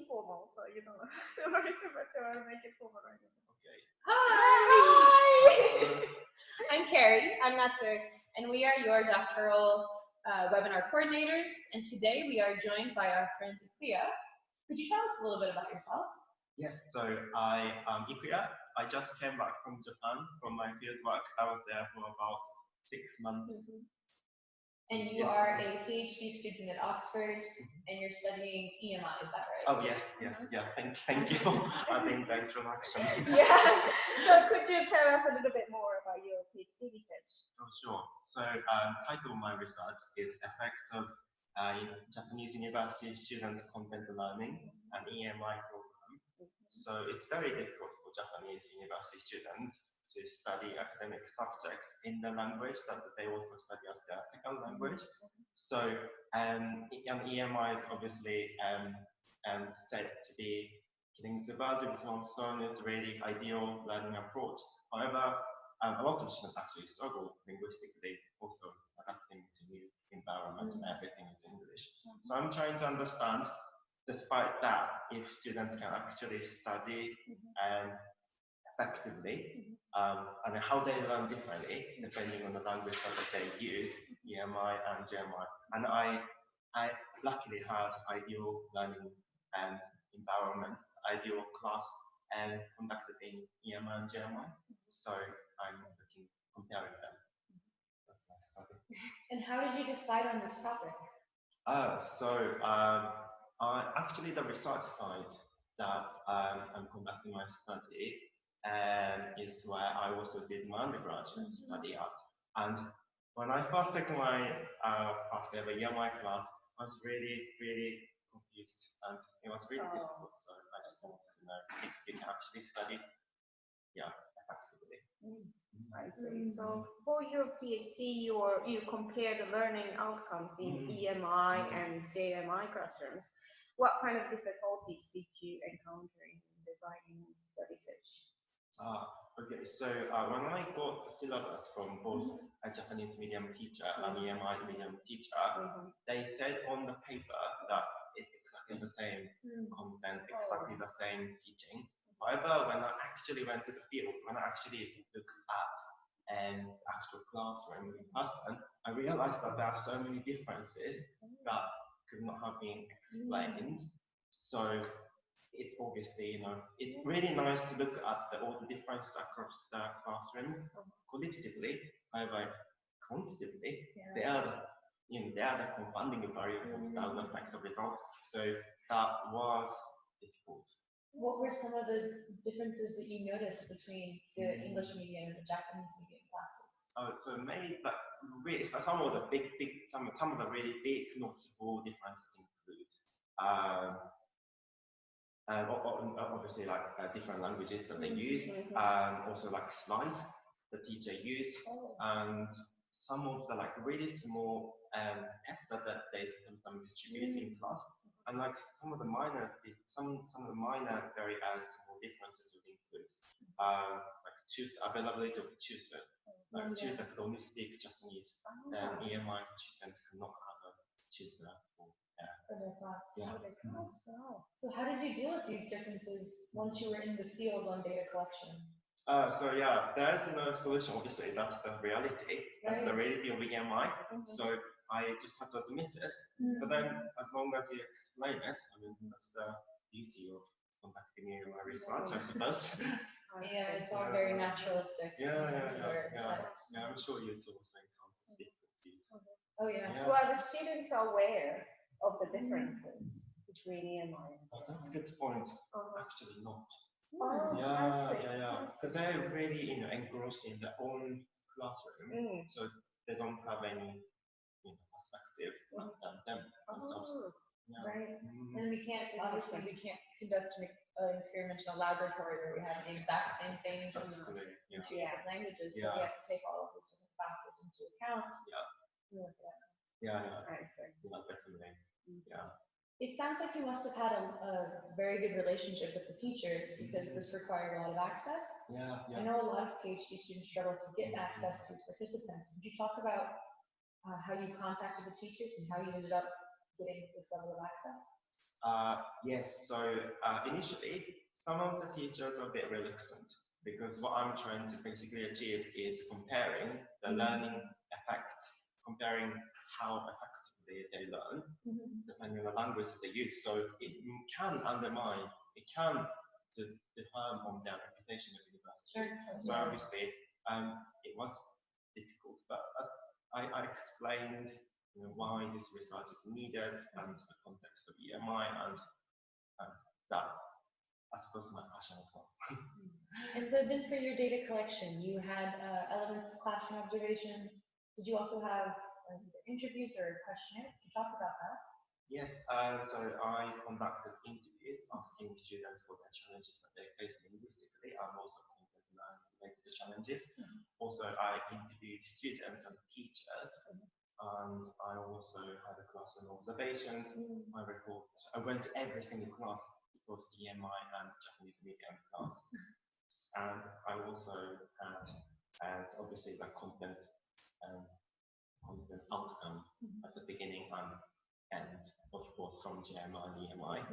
informal, so you don't worry too much. I'll make it formal right now. Okay. Hi! I'm Carrie. I'm Natsu, and we are your doctoral webinar coordinators. And today we are joined by our friend Ikuya. Could you tell us a little bit about yourself? Yes, so I am Ikuya. I just came back from Japan from my field work. I was there for about 6 months. And you are a PhD student at Oxford, and you're studying EMI, is that right? Oh, yes. Yeah, thank you for adding the introduction. Yeah, so could you tell us a little bit more about your PhD research? Oh, sure. So title of my research is Effects of Japanese University Students' Content Learning, an EMI program. So it's very difficult for Japanese university students to study academic subjects in the language that they also study as their second language. So an EMI is obviously said to be killing two birds with one stone. It's a really ideal learning approach. However, a lot of students actually struggle linguistically, also adapting to new environment and everything is English. So I'm trying to understand, despite that, if students can actually study effectively, and how they learn differently depending on the language that they use, EMI and GMI. And I luckily had ideal learning environment, ideal class conducted in EMI and GMI. So I'm comparing them. That's my study. And how did you decide on this topic? Actually the research side that I'm conducting my study is where I also did my undergraduate study at. And when I first took my first ever EMI class, I was really confused, and it was really difficult. So I just wanted to know if you can actually study, effectively. I see. So for your PhD, you compare the learning outcomes in EMI and JMI classrooms. What kind of difficulties did you encounter in designing the research? Okay, so when I got the syllabus from both a Japanese medium teacher and EMI medium teacher, they said on the paper that it's exactly the same content, exactly the same teaching. However, when I actually went to the field, when I actually looked at an actual classroom in person, I realized that there are so many differences that could not have been explained. So it's obviously, it's really nice to look at all the differences across the classrooms qualitatively. However, quantitatively, they are the confounding variables that will affect the results. So that was difficult. What were some of the differences that you noticed between the English medium and the Japanese medium classes? So maybe some of the really big noticeable differences include obviously like different languages that they use, and also like slides the teacher use, and some of the like really small tests that they sometimes distribute in class, and like some of the minor very small differences would include like availability of tutor. Like tutor could only speak Japanese, then EMI students could not have a tutor for their class. So how did you deal with these differences once you were in the field on data collection? There's no solution, obviously. That's the reality. That's the reality of EMI. So I just had to admit it. But then, as long as you explain it, I mean, that's the beauty of conducting EMI research, I suppose. It's all very naturalistic. I'm sure you'd also encounter difficulties. Well, the students are aware of the differences between EMI and that's a good point. Actually not. Because they're really engrossed in their own classroom, so they don't have any perspective than themselves. Right. And we can't conduct an experiment in a laboratory where we have the exact same things in two different languages. So we have to take all of these different factors into account. I see. Definitely. It sounds like you must have had a very good relationship with the teachers, because this required a lot of access. I know a lot of PhD students struggle to get access to these participants. Would you talk about how you contacted the teachers and how you ended up getting this level of access? Yes, so initially, some of the teachers are a bit reluctant because what I'm trying to basically achieve is comparing the learning effect, comparing how effectively they learn, depending on the language that they use. So it can undermine, it can do harm on their reputation of university. So obviously, it was difficult, but as I explained why this research is needed and the context of EMI and that, I suppose, my passion as well. And so then for your data collection, you had elements of classroom observation. Did you also have interviews or a questionnaire to talk about that? Yes, so I conducted interviews asking students for their challenges that they face linguistically and also content learning related challenges. Also, I interviewed students and teachers. And I also had a classroom observations. I went to every single class. It was EMI and Japanese medium class. And I also had, as obviously, the content outcome at the beginning and end, of course, from JMI and EMI.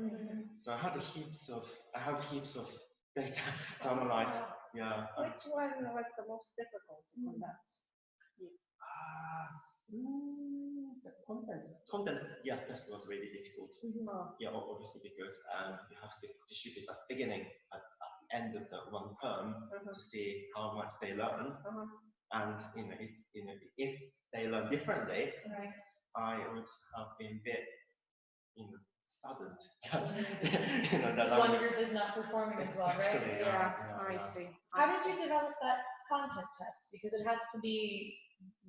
So I have heaps of data to analyze. Yeah. Which one was the most difficult to conduct? The content, yeah, test was really difficult. Yeah, obviously because you have to distribute at the beginning, at the end of the one term to see how much they learn, and if they learn differently, I would have been a bit saddened that one group is not performing as well, right? Yeah, I see. How did you develop that content test? Because it has to be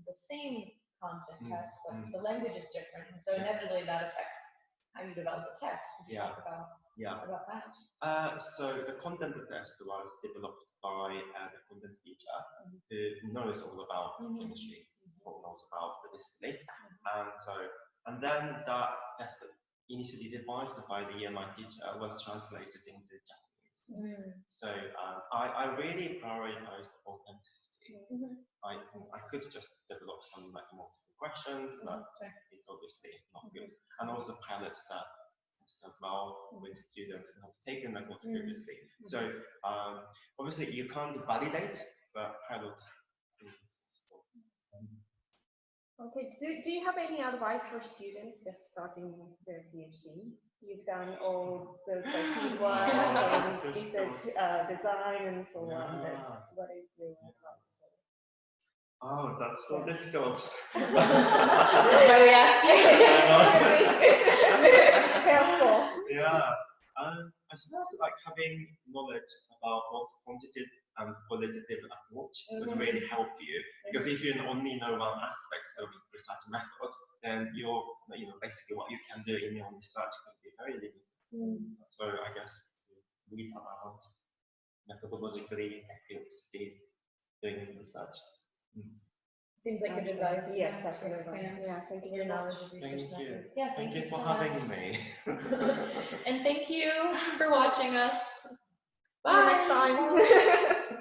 the same content test, but the language is different, and so inevitably that affects how you develop the test. Could you talk about that? So the content test was developed by the content teacher who knows all about chemistry, who knows about the discipline, and then that test initially devised by the EMI teacher was translated into Japanese. So I really prioritized authenticity. I could just develop some multiple questions, but it's obviously not good. And also pilot that test as well with students who have taken the course previously. So obviously you can't validate, but pilot. Okay, do you have any advice for students just starting their PhD? You've done all those fieldwork and research design and so on. What is your advice? Oh, that's so difficult. That's why we asked you. Helpful. Yeah. I suppose having knowledge about both quantitative and qualitative approach would really help you, because if you only know one aspect of research method, then basically what you can do in your research could be very limited. So I guess we aren't methodologically equipped to be doing research. Seems like good advice. Yes, definitely. Yeah, thank you your very knowledge much. of research Thank you. methods. Yeah, Thank you for so having much. me. And thank you for watching us. See you next time.